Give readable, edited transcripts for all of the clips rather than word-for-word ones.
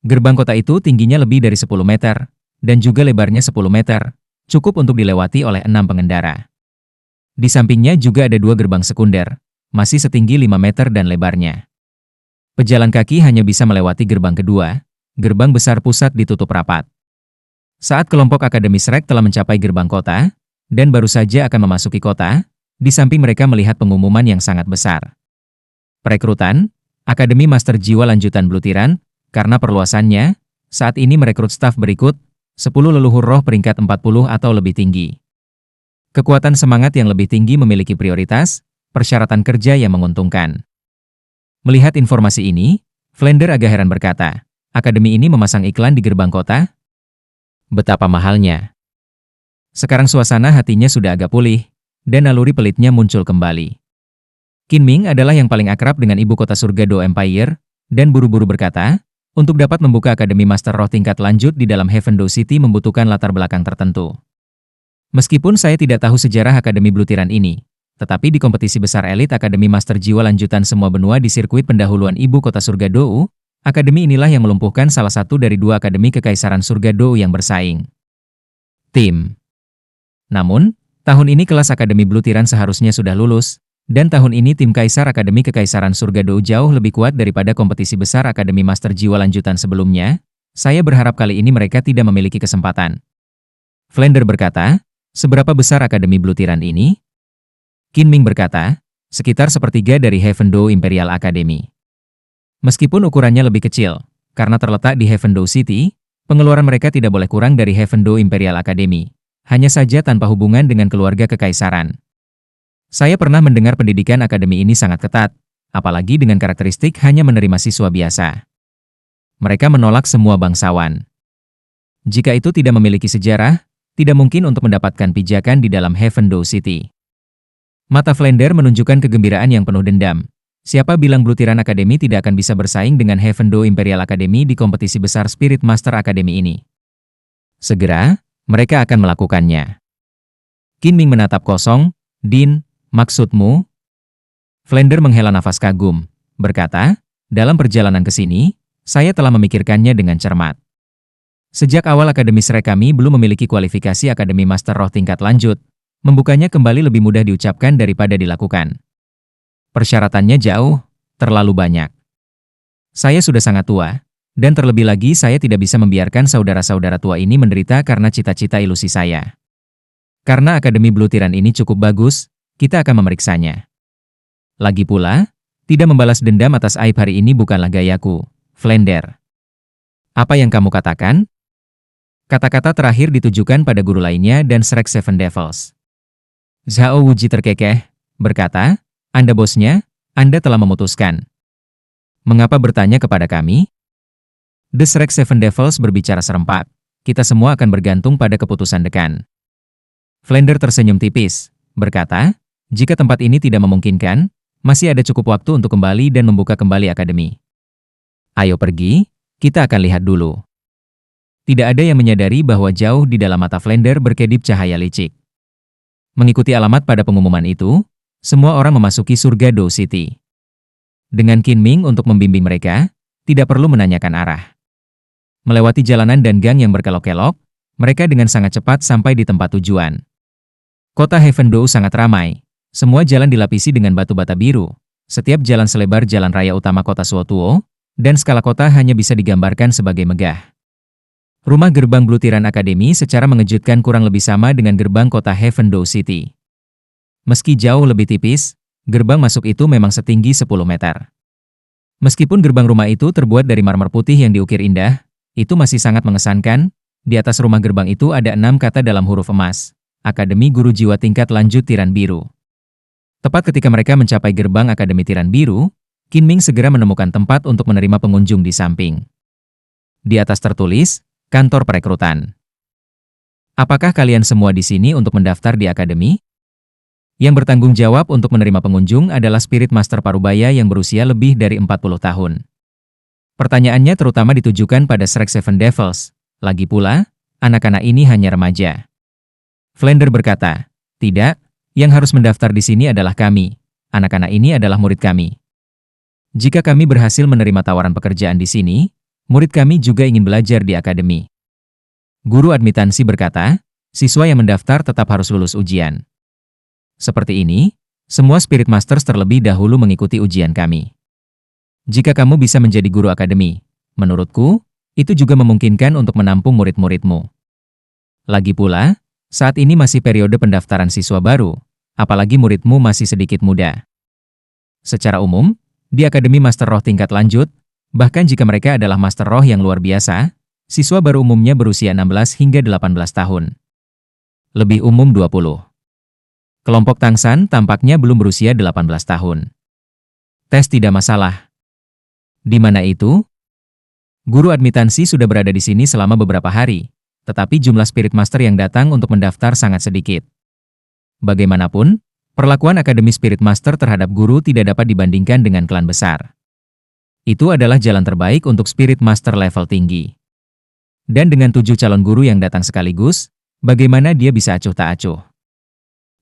Gerbang kota itu tingginya lebih dari 10 meter, dan juga lebarnya 10 meter, cukup untuk dilewati oleh 6 pengendara. Di sampingnya juga ada 2 gerbang sekunder, masih setinggi 5 meter dan lebarnya. Pejalan kaki hanya bisa melewati gerbang kedua, gerbang besar pusat ditutup rapat. Saat kelompok Akademi Shrek telah mencapai gerbang kota, dan baru saja akan memasuki kota, di samping mereka melihat pengumuman yang sangat besar. Perekrutan, Akademi Master Jiwa Lanjutan Blue Tiran, karena perluasannya, saat ini merekrut staf berikut, 10 leluhur roh peringkat 40 atau lebih tinggi. Kekuatan semangat yang lebih tinggi memiliki prioritas, persyaratan kerja yang menguntungkan. Melihat informasi ini, Flender agak heran berkata, Akademi ini memasang iklan di gerbang kota? Betapa mahalnya. Sekarang suasana hatinya sudah agak pulih, dan naluri pelitnya muncul kembali. Kinming adalah yang paling akrab dengan ibu kota surga Do Empire, dan buru-buru berkata, untuk dapat membuka Akademi Master Roh tingkat lanjut di dalam Heaven Do City membutuhkan latar belakang tertentu. Meskipun saya tidak tahu sejarah Akademi Blue Tiran ini, tetapi di kompetisi besar elit Akademi Master Jiwa Lanjutan semua benua di sirkuit pendahuluan ibu kota surga Dou, Akademi inilah yang melumpuhkan salah satu dari 2 Akademi Kekaisaran Surga Dou yang bersaing. Tim. Namun, tahun ini kelas Akademi Blue Tiran seharusnya sudah lulus, dan tahun ini tim Kaisar Akademi Kekaisaran Surga Dou jauh lebih kuat daripada kompetisi besar Akademi Master Jiwa Lanjutan sebelumnya. Saya berharap kali ini mereka tidak memiliki kesempatan. Flender berkata, seberapa besar Akademi Blue Tiran ini? Kinming berkata, sekitar sepertiga dari Heaven Do Imperial Academy. Meskipun ukurannya lebih kecil, karena terletak di Heaven Do City, pengeluaran mereka tidak boleh kurang dari Heaven Do Imperial Academy, hanya saja tanpa hubungan dengan keluarga kekaisaran. Saya pernah mendengar pendidikan akademi ini sangat ketat, apalagi dengan karakteristik hanya menerima siswa biasa. Mereka menolak semua bangsawan. Jika itu tidak memiliki sejarah, tidak mungkin untuk mendapatkan pijakan di dalam Heaven Do City. Mata Flender menunjukkan kegembiraan yang penuh dendam. Siapa bilang Blue Tiran Academy tidak akan bisa bersaing dengan Heaven Do Imperial Academy di kompetisi besar Spirit Master Academy ini? Segera, mereka akan melakukannya. Kinming menatap kosong, Din, maksudmu? Flender menghela nafas kagum, berkata, dalam perjalanan ke sini, saya telah memikirkannya dengan cermat. Sejak awal Akademi Shrek kami belum memiliki kualifikasi Akademi Master Roh tingkat lanjut, membukanya kembali lebih mudah diucapkan daripada dilakukan. Persyaratannya jauh, terlalu banyak. Saya sudah sangat tua, dan terlebih lagi saya tidak bisa membiarkan saudara-saudara tua ini menderita karena cita-cita ilusi saya. Karena Akademi Blue Tiran ini cukup bagus, kita akan memeriksanya. Lagi pula, tidak membalas dendam atas aib hari ini bukanlah gayaku, Flender. Apa yang kamu katakan? Kata-kata terakhir ditujukan pada guru lainnya dan Shrek Seven Devils. Zhao Wuji terkekeh, berkata, Anda bosnya, Anda telah memutuskan. Mengapa bertanya kepada kami? The Shrek Seven Devils berbicara serempak, kita semua akan bergantung pada keputusan dekan. Flender tersenyum tipis, berkata, jika tempat ini tidak memungkinkan, masih ada cukup waktu untuk kembali dan membuka kembali akademi. Ayo pergi, kita akan lihat dulu. Tidak ada yang menyadari bahwa jauh di dalam mata Flender berkedip cahaya licik. Mengikuti alamat pada pengumuman itu, semua orang memasuki surga Do City. Dengan Kinming untuk membimbing mereka, tidak perlu menanyakan arah. Melewati jalanan dan gang yang berkelok-kelok, mereka dengan sangat cepat sampai di tempat tujuan. Kota Heaven Do sangat ramai. Semua jalan dilapisi dengan batu bata biru. Setiap jalan selebar jalan raya utama kota Suotuo, dan skala kota hanya bisa digambarkan sebagai megah. Rumah gerbang Blue Tiran Academy secara mengejutkan kurang lebih sama dengan gerbang kota Heaven Do City. Meski jauh lebih tipis, gerbang masuk itu memang setinggi 10 meter. Meskipun gerbang rumah itu terbuat dari marmer putih yang diukir indah, itu masih sangat mengesankan. Di atas rumah gerbang itu ada 6 kata dalam huruf emas, Akademi Guru Jiwa Tingkat Lanjut Tiran Biru. Tepat ketika mereka mencapai gerbang Akademi Tiran Biru, Kinming segera menemukan tempat untuk menerima pengunjung di samping. Di atas tertulis, Kantor Perekrutan. Apakah kalian semua di sini untuk mendaftar di akademi? Yang bertanggung jawab untuk menerima pengunjung adalah Spirit Master Parubaya yang berusia lebih dari 40 tahun. Pertanyaannya terutama ditujukan pada Shrek Seven Devils. Lagi pula, anak-anak ini hanya remaja. Flender berkata, tidak, yang harus mendaftar di sini adalah kami. Anak-anak ini adalah murid kami. Jika kami berhasil menerima tawaran pekerjaan di sini, Murid kami juga ingin belajar di akademi. Guru admitansi berkata, siswa yang mendaftar tetap harus lulus ujian. Seperti ini, semua Spirit Masters terlebih dahulu mengikuti ujian kami. Jika kamu bisa menjadi guru akademi, menurutku, itu juga memungkinkan untuk menampung murid-muridmu. Lagi pula, saat ini masih periode pendaftaran siswa baru, apalagi muridmu masih sedikit muda. Secara umum, di Akademi Master Roh tingkat lanjut, bahkan jika mereka adalah Master Roh yang luar biasa, siswa baru umumnya berusia 16 hingga 18 tahun. Lebih umum 20. Kelompok Tangsan tampaknya belum berusia 18 tahun. Tes tidak masalah. Di mana itu? Guru admitansi sudah berada di sini selama beberapa hari, tetapi jumlah Spirit Master yang datang untuk mendaftar sangat sedikit. Bagaimanapun, perlakuan Akademi Spirit Master terhadap guru tidak dapat dibandingkan dengan klan besar. Itu adalah jalan terbaik untuk Spirit Master level tinggi. Dan dengan 7 calon guru yang datang sekaligus, bagaimana dia bisa acuh tak acuh?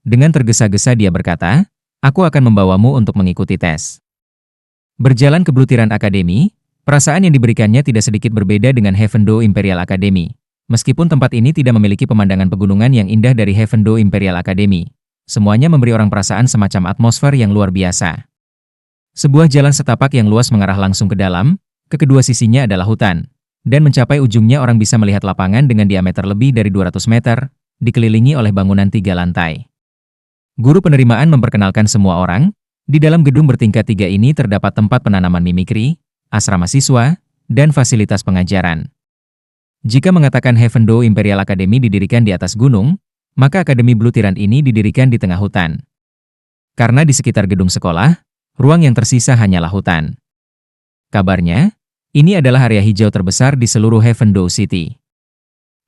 Dengan tergesa-gesa dia berkata, aku akan membawamu untuk mengikuti tes. Berjalan ke Blutiran Academy, perasaan yang diberikannya tidak sedikit berbeda dengan Heavendo Imperial Academy. Meskipun tempat ini tidak memiliki pemandangan pegunungan yang indah dari Heavendo Imperial Academy, semuanya memberi orang perasaan semacam atmosfer yang luar biasa. Sebuah jalan setapak yang luas mengarah langsung ke dalam, ke kedua sisinya adalah hutan, dan mencapai ujungnya orang bisa melihat lapangan dengan diameter lebih dari 200 meter, dikelilingi oleh bangunan 3 lantai. Guru penerimaan memperkenalkan semua orang, di dalam gedung bertingkat 3 ini terdapat tempat penanaman mimikri, asrama siswa, dan fasilitas pengajaran. Jika mengatakan Heavendo Imperial Academy didirikan di atas gunung, maka Akademi Blutiran ini didirikan di tengah hutan. Karena di sekitar gedung sekolah, ruang yang tersisa hanyalah hutan. Kabarnya, ini adalah area hijau terbesar di seluruh Heavendo City.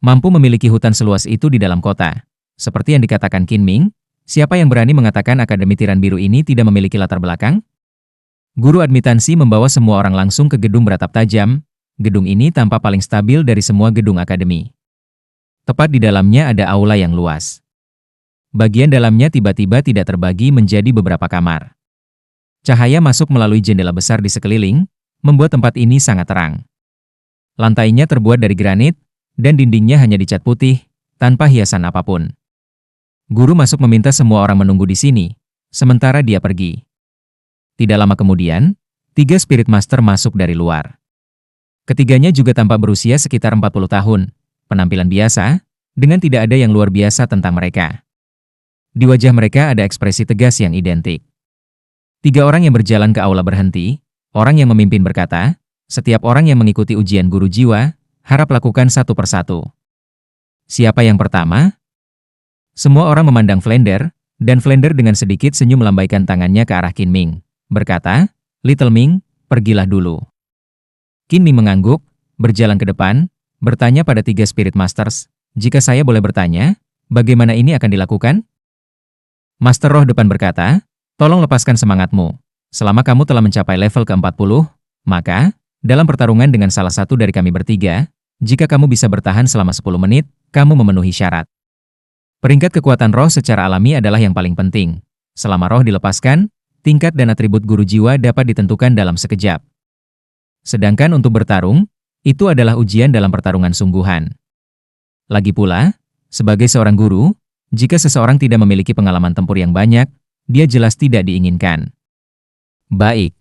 Mampu memiliki hutan seluas itu di dalam kota. Seperti yang dikatakan Qin Ming, siapa yang berani mengatakan Akademi Tiran Biru ini tidak memiliki latar belakang? Guru admitansi membawa semua orang langsung ke gedung beratap tajam. Gedung ini tampak paling stabil dari semua gedung akademi. Tepat di dalamnya ada aula yang luas. Bagian dalamnya tiba-tiba tidak terbagi menjadi beberapa kamar. Cahaya masuk melalui jendela besar di sekeliling, membuat tempat ini sangat terang. Lantainya terbuat dari granit, dan dindingnya hanya dicat putih, tanpa hiasan apapun. Guru masuk meminta semua orang menunggu di sini, sementara dia pergi. Tidak lama kemudian, 3 Spirit Master masuk dari luar. Ketiganya juga tampak berusia sekitar 40 tahun, penampilan biasa, dengan tidak ada yang luar biasa tentang mereka. Di wajah mereka ada ekspresi tegas yang identik. 3 orang yang berjalan ke aula berhenti, orang yang memimpin berkata, setiap orang yang mengikuti ujian guru jiwa, harap lakukan satu persatu. Siapa yang pertama? Semua orang memandang Flender, dan Flender dengan sedikit senyum melambaikan tangannya ke arah Qin Ming, berkata, Little Ming, pergilah dulu. Qin Ming mengangguk, berjalan ke depan, bertanya pada 3 Spirit Masters, jika saya boleh bertanya, bagaimana ini akan dilakukan? Master Roh depan berkata, tolong lepaskan semangatmu. Selama kamu telah mencapai level ke-40, maka, dalam pertarungan dengan salah satu dari kami bertiga, jika kamu bisa bertahan selama 10 menit, kamu memenuhi syarat. Peringkat kekuatan roh secara alami adalah yang paling penting. Selama roh dilepaskan, tingkat dan atribut guru jiwa dapat ditentukan dalam sekejap. Sedangkan untuk bertarung, itu adalah ujian dalam pertarungan sungguhan. Lagi pula, sebagai seorang guru, jika seseorang tidak memiliki pengalaman tempur yang banyak, dia jelas tidak diinginkan. Baik.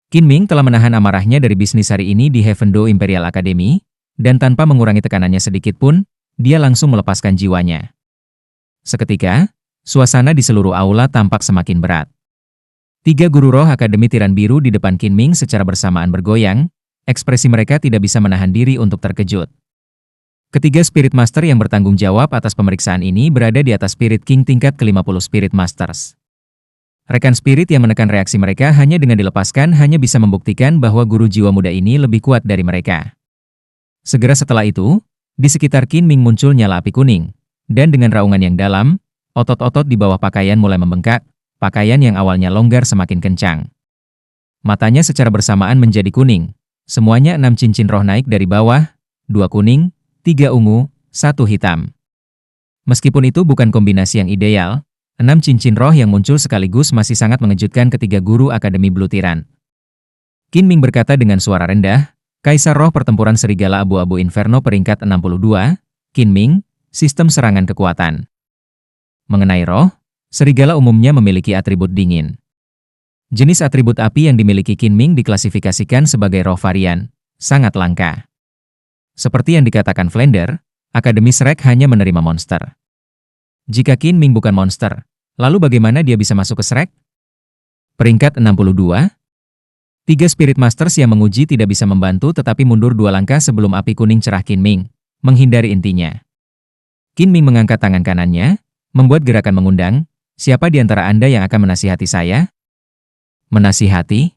Qin Ming telah menahan amarahnya dari bisnis hari ini di Heavendo Imperial Academy, dan tanpa mengurangi tekanannya sedikit pun, dia langsung melepaskan jiwanya. Seketika, suasana di seluruh aula tampak semakin berat. 3 guru roh Akademi Tiran Biru di depan Qin Ming secara bersamaan bergoyang, ekspresi mereka tidak bisa menahan diri untuk terkejut. Ketiga Spirit Master yang bertanggung jawab atas pemeriksaan ini berada di atas Spirit King tingkat ke-50 Spirit Masters. Rekan spirit yang menekan reaksi mereka hanya dengan dilepaskan hanya bisa membuktikan bahwa guru jiwa muda ini lebih kuat dari mereka. Segera setelah itu, di sekitar Qin Ming muncul nyala api kuning, dan dengan raungan yang dalam, otot-otot di bawah pakaian mulai membengkak, pakaian yang awalnya longgar semakin kencang. Matanya secara bersamaan menjadi kuning, semuanya 6 cincin roh naik dari bawah, 2 kuning, 3 ungu, 1 hitam. Meskipun itu bukan kombinasi yang ideal, 6 cincin roh yang muncul sekaligus masih sangat mengejutkan ketiga guru Akademi Blutiran. Qin Ming berkata dengan suara rendah, Kaisar Roh Pertempuran Serigala Abu-Abu Inferno peringkat 62, Qin Ming, Sistem Serangan Kekuatan. Mengenai roh, serigala umumnya memiliki atribut dingin. Jenis atribut api yang dimiliki Qin Ming diklasifikasikan sebagai roh varian, sangat langka. Seperti yang dikatakan Flender, Akademi Shrek hanya menerima monster. Jika Qin Ming bukan monster, lalu bagaimana dia bisa masuk ke Shrek? Peringkat 62. 3 Spirit Masters yang menguji tidak bisa membantu tetapi mundur 2 langkah sebelum api kuning cerah Qin Ming, menghindari intinya. Qin Ming mengangkat tangan kanannya, membuat gerakan mengundang, siapa di antara Anda yang akan menasihati saya? Menasihati?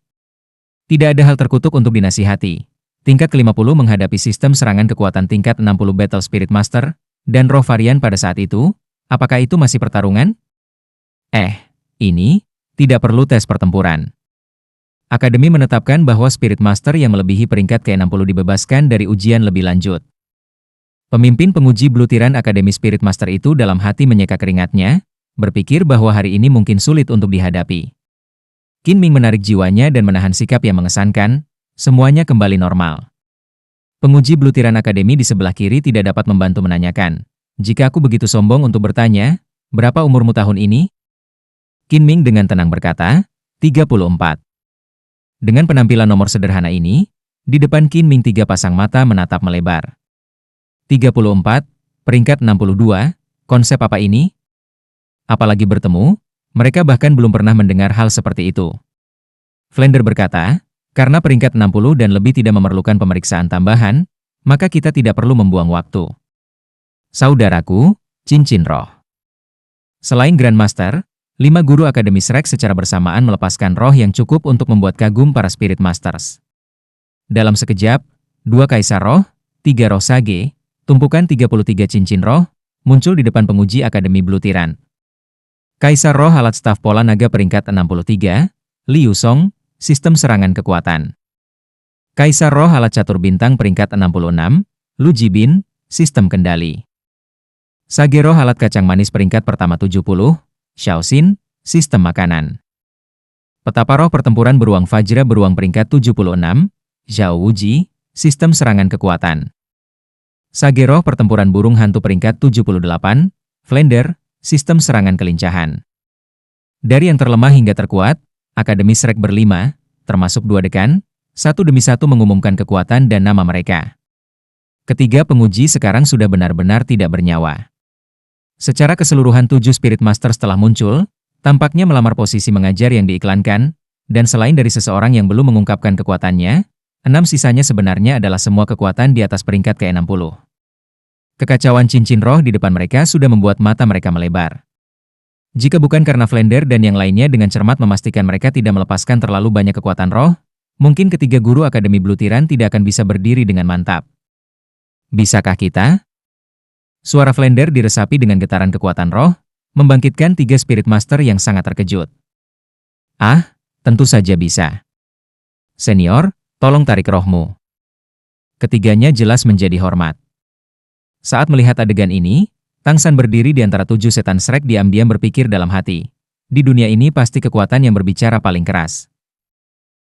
Tidak ada hal terkutuk untuk dinasihati. Tingkat ke-50 menghadapi sistem serangan kekuatan tingkat 60 Battle Spirit Master, dan roh varian pada saat itu, apakah itu masih pertarungan? Ini, tidak perlu tes pertempuran. Akademi menetapkan bahwa Spirit Master yang melebihi peringkat ke-60 dibebaskan dari ujian lebih lanjut. Pemimpin penguji Blue Tiran Akademi Spirit Master itu dalam hati menyeka keringatnya, berpikir bahwa hari ini mungkin sulit untuk dihadapi. Qin Ming menarik jiwanya dan menahan sikap yang mengesankan, semuanya kembali normal. Penguji Blue Tiran Akademi di sebelah kiri tidak dapat membantu menanyakan, jika aku begitu sombong untuk bertanya, berapa umurmu tahun ini? Qin Ming dengan tenang berkata, 34. Dengan penampilan nomor sederhana ini, di depan Qin Ming 3 pasang mata menatap melebar. 34, peringkat 62, konsep apa ini? Apalagi bertemu, mereka bahkan belum pernah mendengar hal seperti itu. Flender berkata, karena peringkat 60 dan lebih tidak memerlukan pemeriksaan tambahan, maka kita tidak perlu membuang waktu. Saudaraku, cincin roh. Selain Grandmaster, 5 guru Akademi Shrek secara bersamaan melepaskan roh yang cukup untuk membuat kagum para Spirit Masters. Dalam sekejap, 2 Kaisar Roh, 3 roh Sage, tumpukan 33 cincin roh, muncul di depan penguji Akademi Blue Tiran. Kaisar Roh Alat Staf Pola Naga peringkat 63, Liu Song, Sistem Serangan Kekuatan. Kaisar Roh Alat Catur Bintang peringkat 66, Lu Jibin, Sistem Kendali. Sage Roh Alat Kacang Manis peringkat pertama 70, Xiaoxin, Sistem Makanan. Petapa Roh Pertempuran Beruang Fajra Beruang peringkat 76, Zhao Wuji, Sistem Serangan Kekuatan. Sage Roh Pertempuran Burung Hantu peringkat 78, Flender, Sistem Serangan Kelincahan. Dari yang terlemah hingga terkuat, Akademi Shrek berlima, termasuk 2 dekan, satu demi satu mengumumkan kekuatan dan nama mereka. Ketiga penguji sekarang sudah benar-benar tidak bernyawa. Secara keseluruhan 7 Spirit Masters telah muncul, tampaknya melamar posisi mengajar yang diiklankan, dan selain dari seseorang yang belum mengungkapkan kekuatannya, 6 sisanya sebenarnya adalah semua kekuatan di atas peringkat ke-60. Kekacauan cincin roh di depan mereka sudah membuat mata mereka melebar. Jika bukan karena Flender dan yang lainnya dengan cermat memastikan mereka tidak melepaskan terlalu banyak kekuatan roh, mungkin ketiga guru Akademi Blue Tiran tidak akan bisa berdiri dengan mantap. Bisakah kita? Suara Flender diresapi dengan getaran kekuatan roh, membangkitkan 3 Spirit Master yang sangat terkejut. Tentu saja bisa. Senior, tolong tarik rohmu. Ketiganya jelas menjadi hormat. Saat melihat adegan ini, Tang San berdiri di antara 7 setan Shrek diam-diam berpikir dalam hati. Di dunia ini pasti kekuatan yang berbicara paling keras.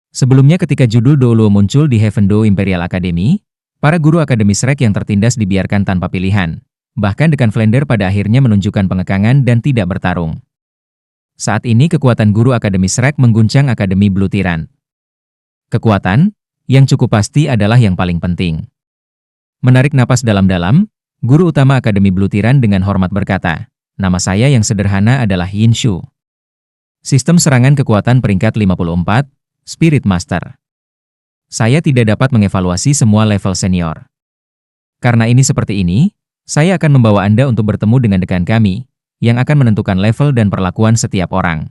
Sebelumnya ketika judul Douluo muncul di Heaven Do Imperial Academy, para guru Akademi Shrek yang tertindas dibiarkan tanpa pilihan. Bahkan Dekan Flender pada akhirnya menunjukkan pengekangan dan tidak bertarung. Saat ini kekuatan guru Akademi Shrek mengguncang Akademi Blue Tiran. Kekuatan, yang cukup pasti adalah yang paling penting. Menarik napas dalam-dalam, guru utama Akademi Blue Tiran dengan hormat berkata, nama saya yang sederhana adalah Yin Shu. Sistem serangan kekuatan peringkat 54, Spirit Master. Saya tidak dapat mengevaluasi semua level senior. Karena ini seperti ini, saya akan membawa Anda untuk bertemu dengan dekan kami, yang akan menentukan level dan perlakuan setiap orang.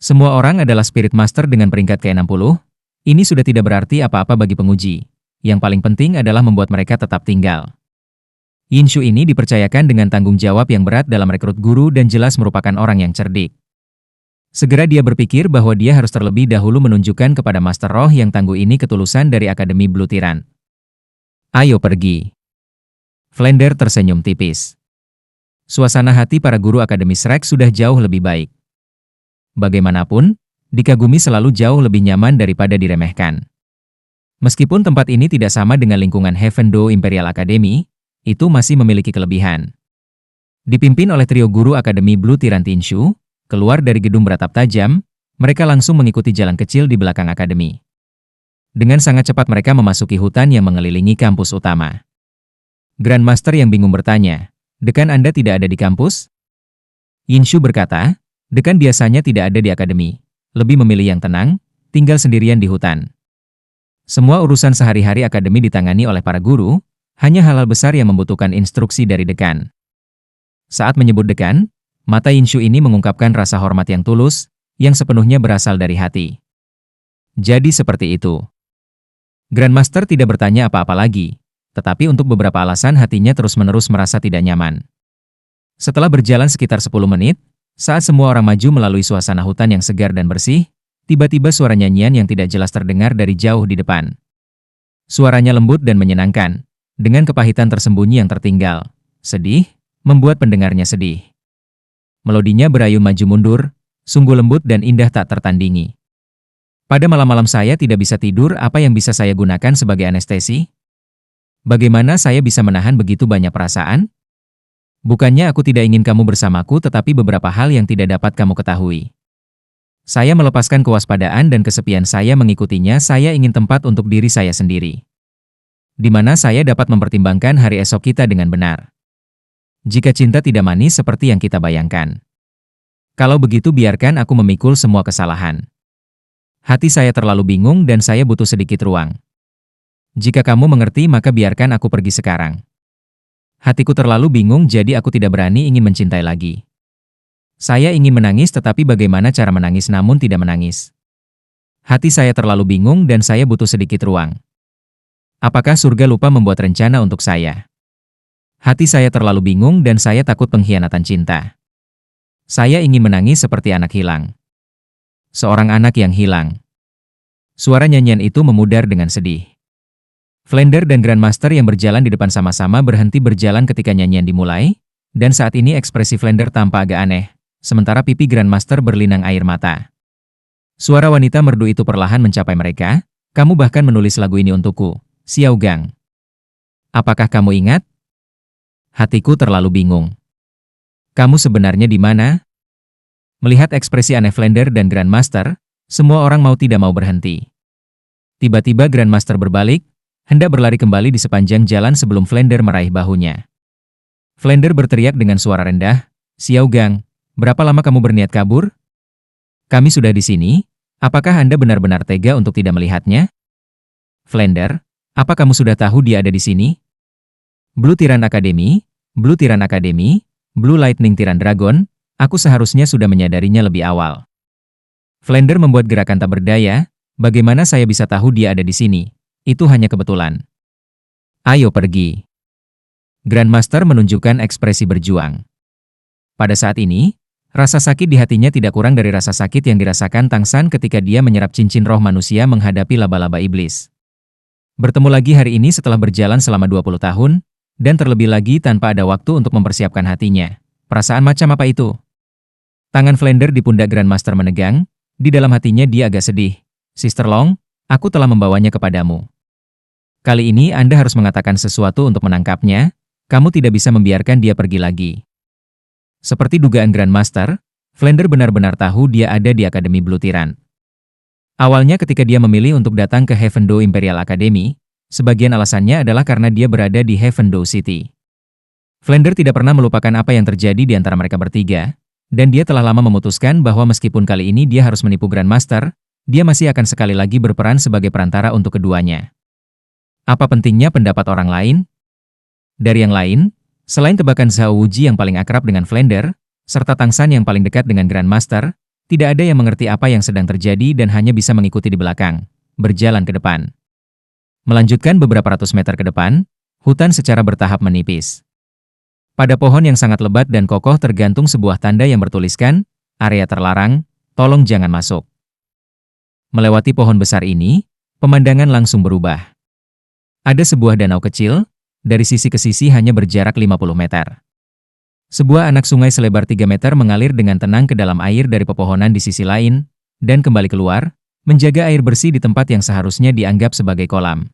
Semua orang adalah Spirit Master dengan peringkat ke-60, ini sudah tidak berarti apa-apa bagi penguji. Yang paling penting adalah membuat mereka tetap tinggal. Yin Shu ini dipercayakan dengan tanggung jawab yang berat dalam rekrut guru dan jelas merupakan orang yang cerdik. Segera dia berpikir bahwa dia harus terlebih dahulu menunjukkan kepada Master Roh yang tangguh ini ketulusan dari Akademi Blue Tiran. Ayo pergi. Flender tersenyum tipis. Suasana hati para guru Akademi Shrek sudah jauh lebih baik. Bagaimanapun, dikagumi selalu jauh lebih nyaman daripada diremehkan. Meskipun tempat ini tidak sama dengan lingkungan Heaven Do Imperial Academy, itu masih memiliki kelebihan. Dipimpin oleh trio guru Akademi Blue Tiran Tinshu, keluar dari gedung beratap tajam, mereka langsung mengikuti jalan kecil di belakang akademi. Dengan sangat cepat mereka memasuki hutan yang mengelilingi kampus utama. Grandmaster yang bingung bertanya, "Dekan Anda tidak ada di kampus?" Yinshu berkata, "Dekan biasanya tidak ada di akademi. Lebih memilih yang tenang, tinggal sendirian di hutan. Semua urusan sehari-hari akademi ditangani oleh para guru, hanya hal-hal besar yang membutuhkan instruksi dari dekan." Saat menyebut dekan, mata Yinshu ini mengungkapkan rasa hormat yang tulus, yang sepenuhnya berasal dari hati. Jadi seperti itu. Grandmaster tidak bertanya apa-apa lagi. Tetapi untuk beberapa alasan hatinya terus-menerus merasa tidak nyaman. Setelah berjalan sekitar 10 menit, saat semua orang maju melalui suasana hutan yang segar dan bersih, tiba-tiba suara nyanyian yang tidak jelas terdengar dari jauh di depan. Suaranya lembut dan menyenangkan, dengan kepahitan tersembunyi yang tertinggal. Sedih, membuat pendengarnya sedih. Melodinya berayun maju mundur, sungguh lembut dan indah tak tertandingi. Pada malam-malam saya tidak bisa tidur, apa yang bisa saya gunakan sebagai anestesi? Bagaimana saya bisa menahan begitu banyak perasaan? Bukannya aku tidak ingin kamu bersamaku, tetapi beberapa hal yang tidak dapat kamu ketahui. Saya melepaskan kewaspadaan dan kesepian saya mengikutinya. Saya ingin tempat untuk diri saya sendiri, di mana saya dapat mempertimbangkan hari esok kita dengan benar. Jika cinta tidak manis seperti yang kita bayangkan, kalau begitu biarkan aku memikul semua kesalahan. Hati saya terlalu bingung dan saya butuh sedikit ruang. Jika kamu mengerti, maka biarkan aku pergi sekarang. Hatiku terlalu bingung, jadi aku tidak berani ingin mencintai lagi. Saya ingin menangis, tetapi bagaimana cara menangis namun tidak menangis? Hati saya terlalu bingung dan saya butuh sedikit ruang. Apakah surga lupa membuat rencana untuk saya? Hati saya terlalu bingung dan saya takut pengkhianatan cinta. Saya ingin menangis seperti anak hilang. Seorang anak yang hilang. Suara nyanyian itu memudar dengan sedih. Flander dan Grandmaster yang berjalan di depan sama-sama berhenti berjalan ketika nyanyian dimulai, dan saat ini ekspresi Flander tampak agak aneh, sementara pipi Grandmaster berlinang air mata. Suara wanita merdu itu perlahan mencapai mereka, "Kamu bahkan menulis lagu ini untukku, Xiao Gang. Apakah kamu ingat?" Hatiku terlalu bingung. "Kamu sebenarnya di mana?" Melihat ekspresi aneh Flander dan Grandmaster, semua orang mau tidak mau berhenti. Tiba-tiba Grandmaster berbalik, hendak berlari kembali di sepanjang jalan sebelum Flander meraih bahunya. Flander berteriak dengan suara rendah, "Xiao Gang, berapa lama kamu berniat kabur? Kami sudah di sini, apakah Anda benar-benar tega untuk tidak melihatnya?" "Flander, apa kamu sudah tahu dia ada di sini?" "Blue Tiran Academy, Blue Tiran Academy, Blue Lightning Tiran Dragon, aku seharusnya sudah menyadarinya lebih awal." Flander membuat gerakan tak berdaya, "Bagaimana saya bisa tahu dia ada di sini? Itu hanya kebetulan. Ayo pergi." Grandmaster menunjukkan ekspresi berjuang. Pada saat ini, rasa sakit di hatinya tidak kurang dari rasa sakit yang dirasakan Tang San ketika dia menyerap cincin roh manusia menghadapi laba-laba iblis. Bertemu lagi hari ini setelah berjalan selama 20 tahun, dan terlebih lagi tanpa ada waktu untuk mempersiapkan hatinya. Perasaan macam apa itu? Tangan Flander di pundak Grandmaster menegang, di dalam hatinya dia agak sedih. "Sister Long, aku telah membawanya kepadamu. Kali ini Anda harus mengatakan sesuatu untuk menangkapnya, kamu tidak bisa membiarkan dia pergi lagi." Seperti dugaan Grandmaster, Flander benar-benar tahu dia ada di Akademi Blue Tiran. Awalnya ketika dia memilih untuk datang ke Heaven Do Imperial Academy, sebagian alasannya adalah karena dia berada di Heaven Do City. Flander tidak pernah melupakan apa yang terjadi di antara mereka bertiga, dan dia telah lama memutuskan bahwa meskipun kali ini dia harus menipu Grandmaster, dia masih akan sekali lagi berperan sebagai perantara untuk keduanya. Apa pentingnya pendapat orang lain? Dari yang lain, selain tebakan Zhao Wuji yang paling akrab dengan Flander, serta Tang San yang paling dekat dengan Grandmaster, tidak ada yang mengerti apa yang sedang terjadi dan hanya bisa mengikuti di belakang, berjalan ke depan. Melanjutkan beberapa ratus meter ke depan, hutan secara bertahap menipis. Pada pohon yang sangat lebat dan kokoh tergantung sebuah tanda yang bertuliskan, "Area terlarang, tolong jangan masuk." Melewati pohon besar ini, pemandangan langsung berubah. Ada sebuah danau kecil, dari sisi ke sisi hanya berjarak 50 meter. Sebuah anak sungai selebar 3 meter mengalir dengan tenang ke dalam air dari pepohonan di sisi lain, dan kembali keluar, menjaga air bersih di tempat yang seharusnya dianggap sebagai kolam.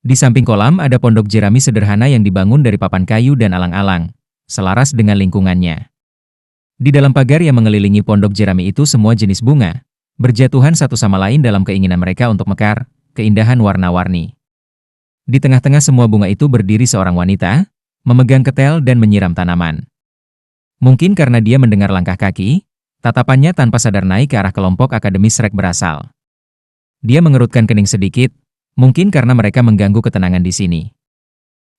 Di samping kolam ada pondok jerami sederhana yang dibangun dari papan kayu dan alang-alang, selaras dengan lingkungannya. Di dalam pagar yang mengelilingi pondok jerami itu semua jenis bunga, berjatuhan satu sama lain dalam keinginan mereka untuk mekar, keindahan warna-warni. Di tengah-tengah semua bunga itu berdiri seorang wanita, memegang ketel dan menyiram tanaman. Mungkin karena dia mendengar langkah kaki, tatapannya tanpa sadar naik ke arah kelompok Akademi Shrek berasal. Dia mengerutkan kening sedikit, mungkin karena mereka mengganggu ketenangan di sini.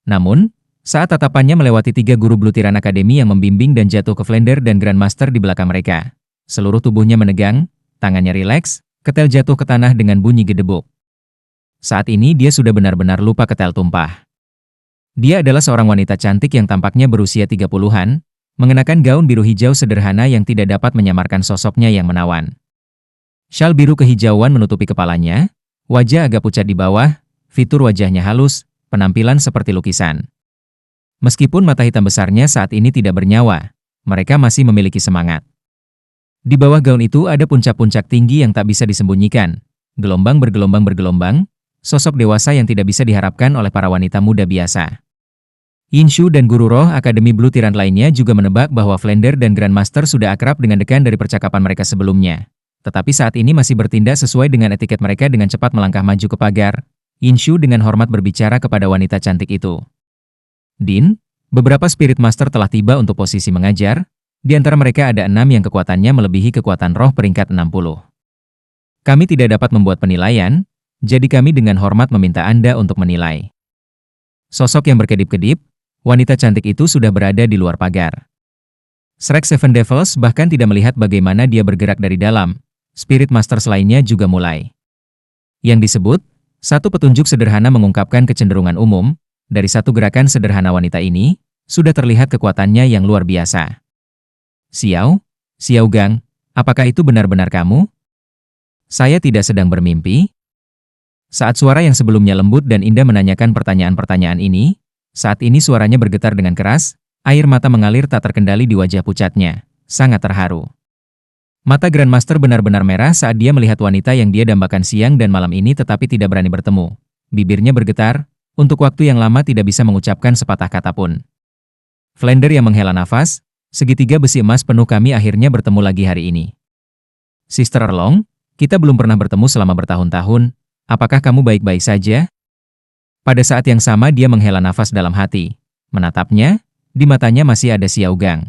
Namun, saat tatapannya melewati 3 guru blutiran akademi yang membimbing dan jatuh ke Flounder dan Grandmaster di belakang mereka, seluruh tubuhnya menegang, tangannya rileks, ketel jatuh ke tanah dengan bunyi gedebuk. Saat ini dia sudah benar-benar lupa ketel tumpah. Dia adalah seorang wanita cantik yang tampaknya berusia 30-an, mengenakan gaun biru hijau sederhana yang tidak dapat menyamarkan sosoknya yang menawan. Syal biru kehijauan menutupi kepalanya, wajah agak pucat di bawah, fitur wajahnya halus, penampilan seperti lukisan. Meskipun mata hitam besarnya saat ini tidak bernyawa, mereka masih memiliki semangat. Di bawah gaun itu ada puncak-puncak tinggi yang tak bisa disembunyikan, gelombang bergelombang, sosok dewasa yang tidak bisa diharapkan oleh para wanita muda biasa. Yinshu dan guru roh Akademi Blue Tyrant lainnya juga menebak bahwa Flounder dan Grandmaster sudah akrab dengan dekan dari percakapan mereka sebelumnya. Tetapi saat ini masih bertindak sesuai dengan etiket mereka dengan cepat melangkah maju ke pagar. Yinshu dengan hormat berbicara kepada wanita cantik itu. Din, beberapa Spirit Master telah tiba untuk posisi mengajar. Di antara mereka ada 6 yang kekuatannya melebihi kekuatan roh peringkat 60. Kami tidak dapat membuat penilaian, jadi kami dengan hormat meminta Anda untuk menilai. Sosok yang berkedip-kedip, wanita cantik itu sudah berada di luar pagar. Shrek Seven Devils bahkan tidak melihat bagaimana dia bergerak dari dalam. Spirit Masters lainnya juga mulai. Yang disebut, satu petunjuk sederhana mengungkapkan kecenderungan umum, dari satu gerakan sederhana wanita ini, sudah terlihat kekuatannya yang luar biasa. Xiao Gang, apakah itu benar-benar kamu? Saya tidak sedang bermimpi. Saat suara yang sebelumnya lembut dan indah menanyakan pertanyaan-pertanyaan ini, saat ini suaranya bergetar dengan keras, air mata mengalir tak terkendali di wajah pucatnya, sangat terharu. Mata Grandmaster benar-benar merah saat dia melihat wanita yang dia dambakan siang dan malam ini tetapi tidak berani bertemu. Bibirnya bergetar, untuk waktu yang lama tidak bisa mengucapkan sepatah kata pun. Flounder yang menghela nafas, segitiga besi emas penuh kami akhirnya bertemu lagi hari ini. Sister Erlong, kita belum pernah bertemu selama bertahun-tahun, apakah kamu baik-baik saja? Pada saat yang sama dia menghela nafas dalam hati. Menatapnya, di matanya masih ada Xiao Gang.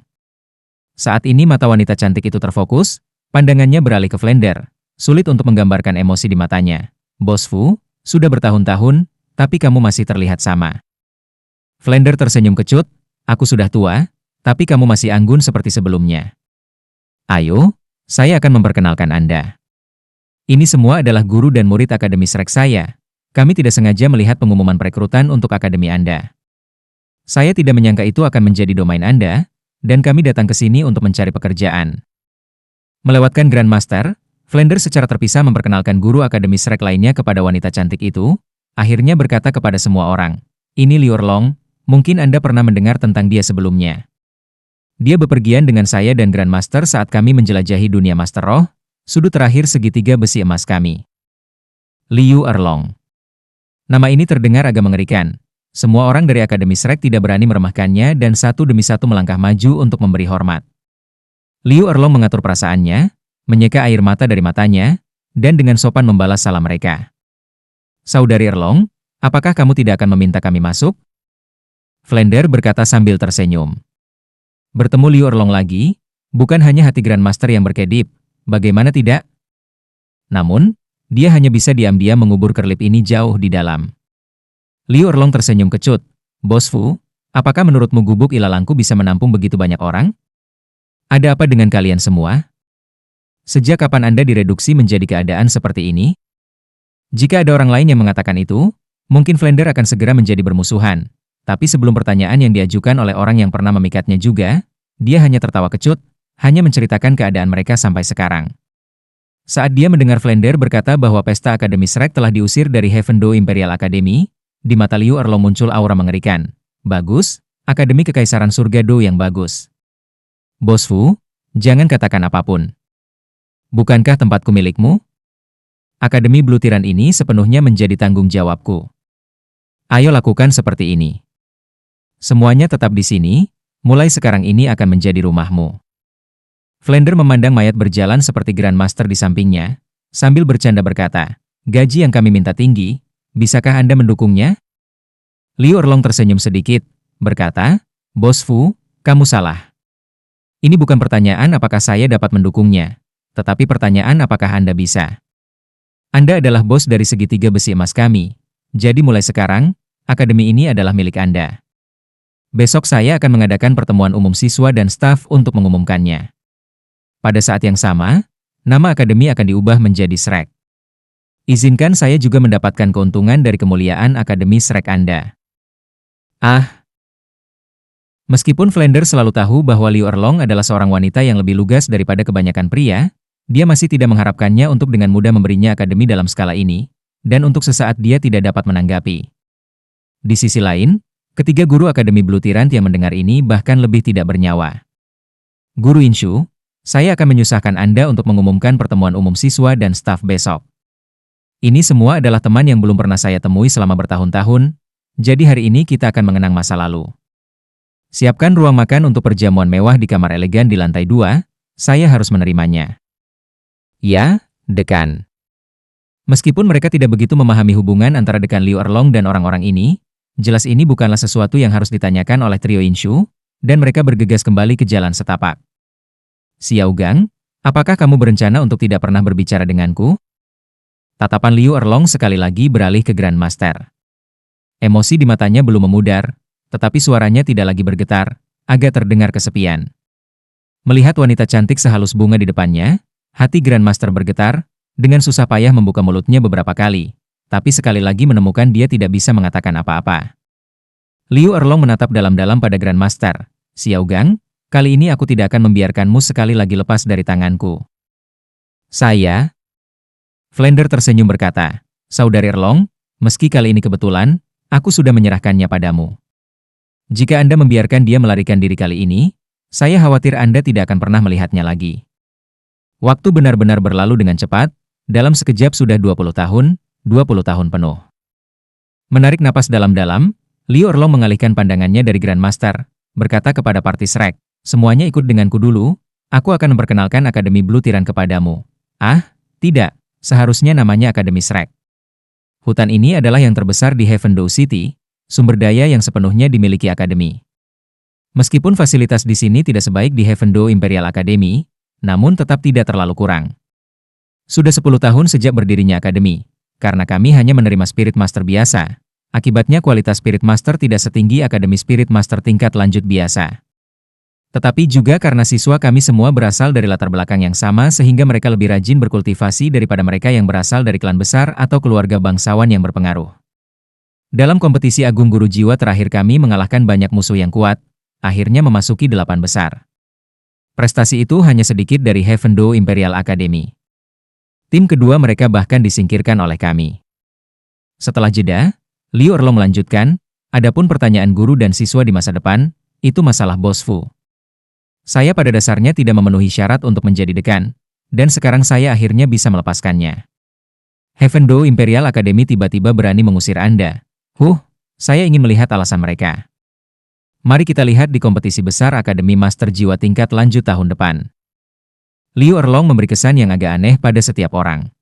Saat ini mata wanita cantik itu terfokus, pandangannya beralih ke Flounder. Sulit untuk menggambarkan emosi di matanya. Bos Fu, sudah bertahun-tahun, tapi kamu masih terlihat sama. Flounder tersenyum kecut, aku sudah tua, tapi kamu masih anggun seperti sebelumnya. Ayo, saya akan memperkenalkan Anda. Ini semua adalah guru dan murid Akademi Shrek saya. Kami tidak sengaja melihat pengumuman perekrutan untuk akademi Anda. Saya tidak menyangka itu akan menjadi domain Anda, dan kami datang ke sini untuk mencari pekerjaan. Melewatkan Grandmaster, Flounder secara terpisah memperkenalkan guru Akademi Shrek lainnya kepada wanita cantik itu, akhirnya berkata kepada semua orang, ini Liu Erlong, mungkin Anda pernah mendengar tentang dia sebelumnya. Dia bepergian dengan saya dan Grandmaster saat kami menjelajahi dunia Master Roh, sudut terakhir segitiga besi emas kami. Liu Erlong. Nama ini terdengar agak mengerikan. Semua orang dari Akademi Shrek tidak berani meremehkannya dan satu demi satu melangkah maju untuk memberi hormat. Liu Erlong mengatur perasaannya, menyeka air mata dari matanya, dan dengan sopan membalas salam mereka. Saudari Erlong, apakah kamu tidak akan meminta kami masuk? Flounder berkata sambil tersenyum. Bertemu Liu Erlong lagi, bukan hanya hati Grandmaster yang berkedip, bagaimana tidak? Namun, dia hanya bisa diam-diam mengubur kerlip ini jauh di dalam. Liu Erlong tersenyum kecut. Bos Fu, apakah menurutmu gubuk ilalangku bisa menampung begitu banyak orang? Ada apa dengan kalian semua? Sejak kapan Anda direduksi menjadi keadaan seperti ini? Jika ada orang lain yang mengatakan itu, mungkin Flounder akan segera menjadi bermusuhan. Tapi sebelum pertanyaan yang diajukan oleh orang yang pernah memikatnya juga, dia hanya tertawa kecut, hanya menceritakan keadaan mereka sampai sekarang. Saat dia mendengar Flounder berkata bahwa pesta Akademi Shrek telah diusir dari Heaven Do Imperial Academy, di mata Liu Erlong muncul aura mengerikan. Bagus, Akademi Kekaisaran Surga Do yang bagus. Bos Fu, jangan katakan apapun. Bukankah tempatku milikmu? Akademi Blue Tiran ini sepenuhnya menjadi tanggung jawabku. Ayo lakukan seperti ini. Semuanya tetap di sini, mulai sekarang ini akan menjadi rumahmu. Flander memandang mayat berjalan seperti Grandmaster di sampingnya, sambil bercanda berkata, gaji yang kami minta tinggi, bisakah Anda mendukungnya? Liu Erlong tersenyum sedikit, berkata, Bos Fu, kamu salah. Ini bukan pertanyaan apakah saya dapat mendukungnya, tetapi pertanyaan apakah Anda bisa. Anda adalah bos dari segitiga besi emas kami, jadi mulai sekarang, akademi ini adalah milik Anda. Besok saya akan mengadakan pertemuan umum siswa dan staf untuk mengumumkannya. Pada saat yang sama, nama akademi akan diubah menjadi Shrek. Izinkan saya juga mendapatkan keuntungan dari kemuliaan akademi Shrek Anda. Meskipun Flander selalu tahu bahwa Liu Erlong adalah seorang wanita yang lebih lugas daripada kebanyakan pria, dia masih tidak mengharapkannya untuk dengan mudah memberinya akademi dalam skala ini, dan untuk sesaat dia tidak dapat menanggapi. Di sisi lain, ketiga guru Akademi Blue Tiran yang mendengar ini bahkan lebih tidak bernyawa. Guru Inshu, saya akan menyusahkan Anda untuk mengumumkan pertemuan umum siswa dan staf besok. Ini semua adalah teman yang belum pernah saya temui selama bertahun-tahun, jadi hari ini kita akan mengenang masa lalu. Siapkan ruang makan untuk perjamuan mewah di kamar elegan di lantai 2, saya harus menerimanya. Ya, Dekan. Meskipun mereka tidak begitu memahami hubungan antara Dekan Liu Erlong dan orang-orang ini, jelas ini bukanlah sesuatu yang harus ditanyakan oleh trio Inshu, dan mereka bergegas kembali ke jalan setapak. Xiao Gang, apakah kamu berencana untuk tidak pernah berbicara denganku? Tatapan Liu Erlong sekali lagi beralih ke Grandmaster. Emosi di matanya belum memudar, tetapi suaranya tidak lagi bergetar, agak terdengar kesepian. Melihat wanita cantik sehalus bunga di depannya, hati Grandmaster bergetar, dengan susah payah membuka mulutnya beberapa kali, tapi sekali lagi menemukan dia tidak bisa mengatakan apa-apa. Liu Erlong menatap dalam-dalam pada Grandmaster. Xiao Gang, kali ini aku tidak akan membiarkanmu sekali lagi lepas dari tanganku. Saya? Flander tersenyum berkata, Saudari Erlong, meski kali ini kebetulan, aku sudah menyerahkannya padamu. Jika Anda membiarkan dia melarikan diri kali ini, saya khawatir Anda tidak akan pernah melihatnya lagi. Waktu benar-benar berlalu dengan cepat, dalam sekejap sudah 20 tahun penuh. Menarik napas dalam-dalam, Liu Erlong mengalihkan pandangannya dari Grandmaster, berkata kepada parti Shrek, semuanya ikut denganku dulu, aku akan memperkenalkan Akademi Blue Tiran kepadamu. Tidak, seharusnya namanya Akademi Shrek. Hutan ini adalah yang terbesar di Heavendow City, sumber daya yang sepenuhnya dimiliki Akademi. Meskipun fasilitas di sini tidak sebaik di Heavendow Imperial Academy, namun tetap tidak terlalu kurang. Sudah 10 tahun sejak berdirinya Akademi, karena kami hanya menerima Spirit Master biasa. Akibatnya kualitas Spirit Master tidak setinggi Akademi Spirit Master tingkat lanjut biasa. Tetapi juga karena siswa kami semua berasal dari latar belakang yang sama sehingga mereka lebih rajin berkultivasi daripada mereka yang berasal dari klan besar atau keluarga bangsawan yang berpengaruh. Dalam kompetisi Agung Guru Jiwa terakhir kami mengalahkan banyak musuh yang kuat, akhirnya memasuki 8 besar. Prestasi itu hanya sedikit dari Heavendow Imperial Academy. Tim kedua mereka bahkan disingkirkan oleh kami. Setelah jeda, Liu Erlong melanjutkan, adapun pertanyaan guru dan siswa di masa depan, itu masalah Bos Fu. Saya pada dasarnya tidak memenuhi syarat untuk menjadi dekan, dan sekarang saya akhirnya bisa melepaskannya. Heavendow Imperial Academy tiba-tiba berani mengusir Anda. Saya ingin melihat alasan mereka. Mari kita lihat di kompetisi besar Akademi Master Jiwa tingkat lanjut tahun depan. Liu Erlong memberi kesan yang agak aneh pada setiap orang.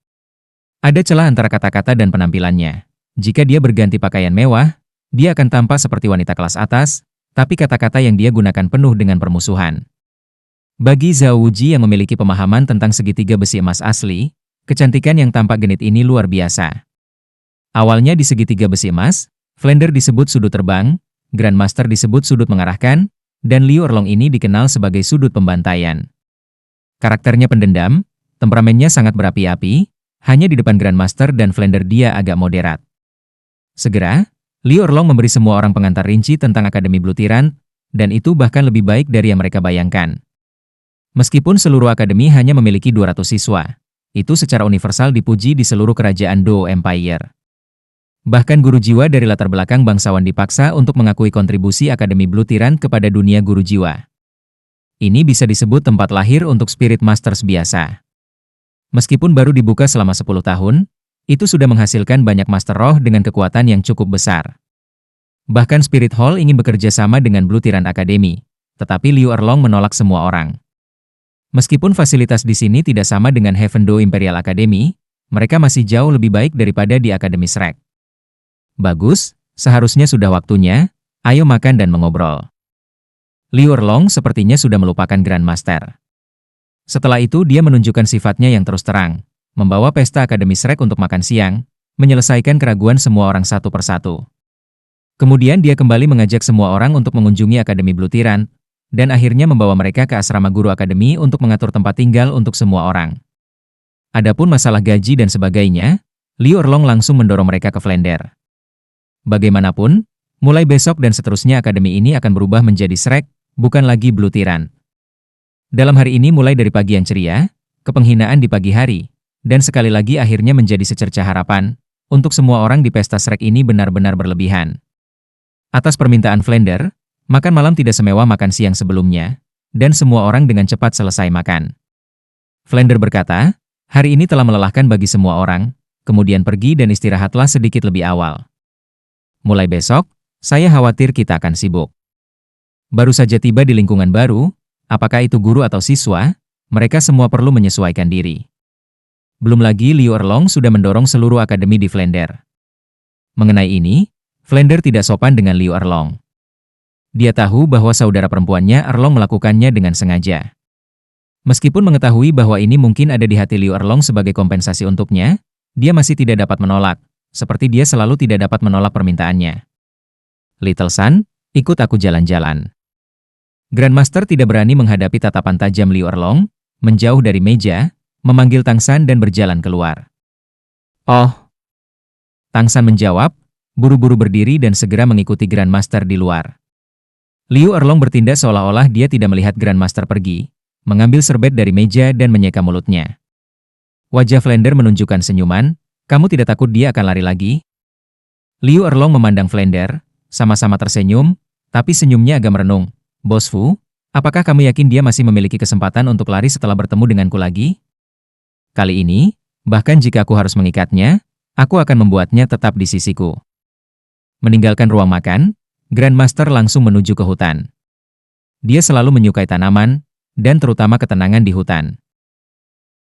Ada celah antara kata-kata dan penampilannya. Jika dia berganti pakaian mewah, dia akan tampak seperti wanita kelas atas, tapi kata-kata yang dia gunakan penuh dengan permusuhan. Bagi Zhao Wuji yang memiliki pemahaman tentang segitiga besi emas asli, kecantikan yang tampak genit ini luar biasa. Awalnya di segitiga besi emas, Flander disebut sudut terbang, Grandmaster disebut sudut mengarahkan, dan Liu Erlong ini dikenal sebagai sudut pembantaian. Karakternya pendendam, temperamennya sangat berapi-api, hanya di depan Grandmaster dan Flander dia agak moderat. Segera, Liu Erlong memberi semua orang pengantar rinci tentang Akademi Blue Tiran, dan itu bahkan lebih baik dari yang mereka bayangkan. Meskipun seluruh akademi hanya memiliki 200 siswa, itu secara universal dipuji di seluruh kerajaan Dou Empire. Bahkan guru jiwa dari latar belakang bangsawan dipaksa untuk mengakui kontribusi Akademi Blue Tiran kepada dunia guru jiwa. Ini bisa disebut tempat lahir untuk Spirit Masters biasa. Meskipun baru dibuka selama 10 tahun, itu sudah menghasilkan banyak Master Roh dengan kekuatan yang cukup besar. Bahkan Spirit Hall ingin bekerja sama dengan Blue Tyrant Academy, tetapi Liu Erlong menolak semua orang. Meskipun fasilitas di sini tidak sama dengan Heaven Door Imperial Academy, mereka masih jauh lebih baik daripada di Akademi Shrek. Bagus, seharusnya sudah waktunya, ayo makan dan mengobrol. Liu Erlong sepertinya sudah melupakan Grandmaster. Setelah itu dia menunjukkan sifatnya yang terus terang, membawa pesta Akademi Shrek untuk makan siang, menyelesaikan keraguan semua orang satu persatu. Kemudian dia kembali mengajak semua orang untuk mengunjungi Akademi Blue Tyrant, dan akhirnya membawa mereka ke asrama guru akademi untuk mengatur tempat tinggal untuk semua orang. Adapun masalah gaji dan sebagainya, Liu Erlong langsung mendorong mereka ke Flander. Bagaimanapun, mulai besok dan seterusnya akademi ini akan berubah menjadi Shrek, bukan lagi Blue Tyrant. Dalam hari ini mulai dari pagi yang ceria, ke penghinaan di pagi hari, dan sekali lagi akhirnya menjadi secercah harapan, untuk semua orang di pesta Shrek ini benar-benar berlebihan. Atas permintaan Flander, makan malam tidak semewah makan siang sebelumnya, dan semua orang dengan cepat selesai makan. Flander berkata, hari ini telah melelahkan bagi semua orang, kemudian pergi dan istirahatlah sedikit lebih awal. Mulai besok, saya khawatir kita akan sibuk. Baru saja tiba di lingkungan baru, apakah itu guru atau siswa, mereka semua perlu menyesuaikan diri. Belum lagi Liu Erlong sudah mendorong seluruh akademi di Flander. Mengenai ini, Flander tidak sopan dengan Liu Erlong. Dia tahu bahwa saudara perempuannya Erlong melakukannya dengan sengaja. Meskipun mengetahui bahwa ini mungkin ada di hati Liu Erlong sebagai kompensasi untuknya, dia masih tidak dapat menolak, seperti dia selalu tidak dapat menolak permintaannya. Little Sun, ikut aku jalan-jalan. Grandmaster tidak berani menghadapi tatapan tajam Liu Erlong, menjauh dari meja, memanggil Tang San dan berjalan keluar. Oh. Tang San menjawab, buru-buru berdiri dan segera mengikuti Grandmaster di luar. Liu Erlong bertindak seolah-olah dia tidak melihat Grandmaster pergi, mengambil serbet dari meja dan menyeka mulutnya. Wajah Flander menunjukkan senyuman, kamu tidak takut dia akan lari lagi? Liu Erlong memandang Flander, sama-sama tersenyum, tapi senyumnya agak merenung. Bos Fu, apakah kamu yakin dia masih memiliki kesempatan untuk lari setelah bertemu denganku lagi? Kali ini, bahkan jika aku harus mengikatnya, aku akan membuatnya tetap di sisiku. Meninggalkan ruang makan, Grandmaster langsung menuju ke hutan. Dia selalu menyukai tanaman, dan terutama ketenangan di hutan.